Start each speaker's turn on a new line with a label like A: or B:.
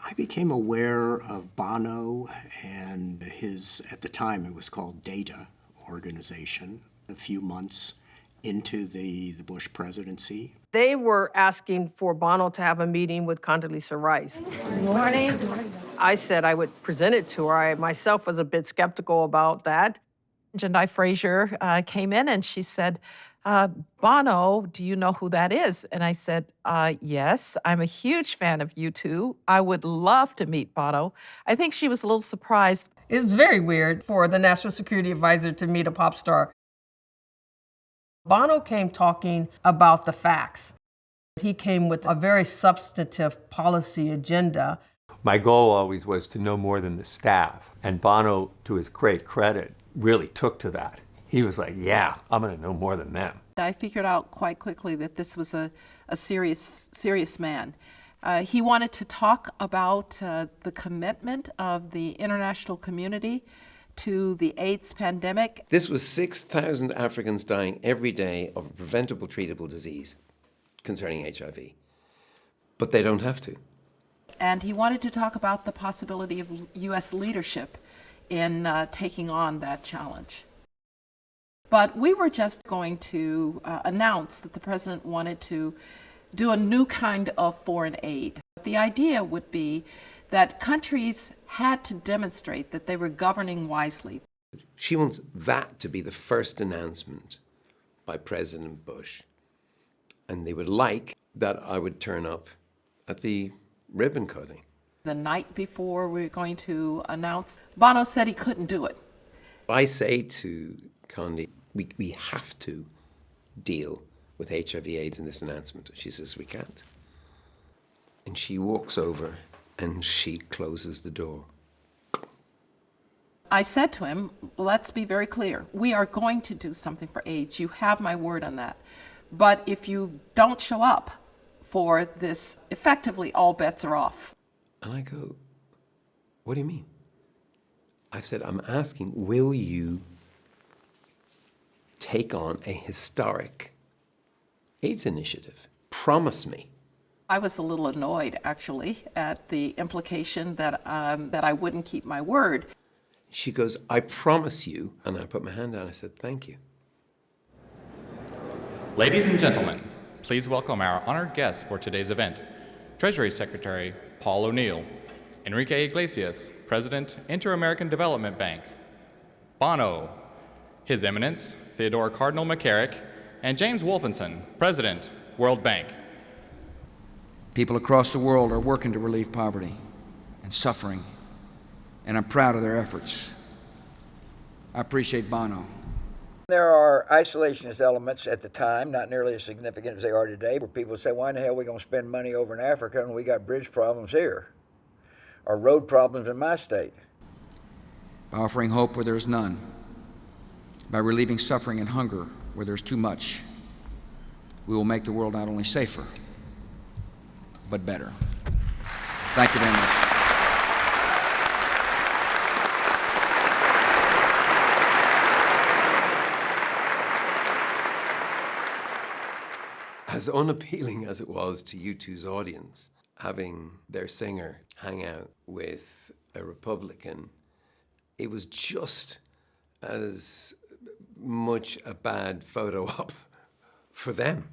A: I became aware of Bono and his, at the time it was called Data organization, a few months into the Bush presidency.
B: They were asking for Bono to have a meeting with Condoleezza Rice.
C: Good morning.
B: I said I would present it to her. I myself was a bit skeptical about that.
C: Jendai Frazier came in and she said, Bono, do you know who that is? And I said, yes, I'm a huge fan of U2. I would love to meet Bono. I think she was a little surprised.
B: It was very weird for the National Security Advisor to meet a pop star. Bono came talking about the facts. He came with a very substantive policy agenda.
D: My goal always was to know more than the staff, and Bono, to his great credit, really took to that. He was like, yeah, I'm gonna know more than them.
E: I figured out quite quickly that this was a serious man. He wanted to talk about the commitment of the international community to the AIDS pandemic.
F: This was 6,000 Africans dying every day of a preventable, treatable disease concerning HIV. But they don't have to.
E: And he wanted to talk about the possibility of U.S. leadership in taking on that challenge. But we were just going to announce that the president wanted to do a new kind of foreign aid. The idea would be that countries had to demonstrate that they were governing wisely.
F: She wants that to be the first announcement by President Bush. And they would like that I would turn up at the ribbon cutting.
E: The night before we were going to announce, Bono said he couldn't do it.
F: I say to Condi, we have to deal with HIV/AIDS in this announcement. She says, we can't. And she walks over and she closes the door.
E: I said to him, let's be very clear. We are going to do something for AIDS. You have my word on that. But if you don't show up for this, effectively all bets are off.
F: And I go, what do you mean? I've said, I'm asking, will you take on a historic AIDS initiative? Promise me.
E: I was a little annoyed, actually, at the implication that I wouldn't keep my word.
F: She goes, I promise you. And I put my hand down, I said, thank you.
G: Ladies and gentlemen, please welcome our honored guests for today's event. Treasury Secretary Paul O'Neill, Enrique Iglesias, President, Inter-American Development Bank, Bono, His Eminence, Theodore Cardinal McCarrick, and James Wolfenson, President, World Bank.
H: People across the world are working to relieve poverty and suffering, and I'm proud of their efforts. I appreciate Bono.
I: There are isolationist elements at the time, not nearly as significant as they are today, where people say, why in the hell are we going to spend money over in Africa and we got bridge problems here, or road problems in my state?
H: By offering hope where there is none, by relieving suffering and hunger where there's too much, we will make the world not only safer, but better. Thank you very much.
F: As unappealing as it was to U2's audience, having their singer hang out with a Republican, it was just as much a bad photo op for them.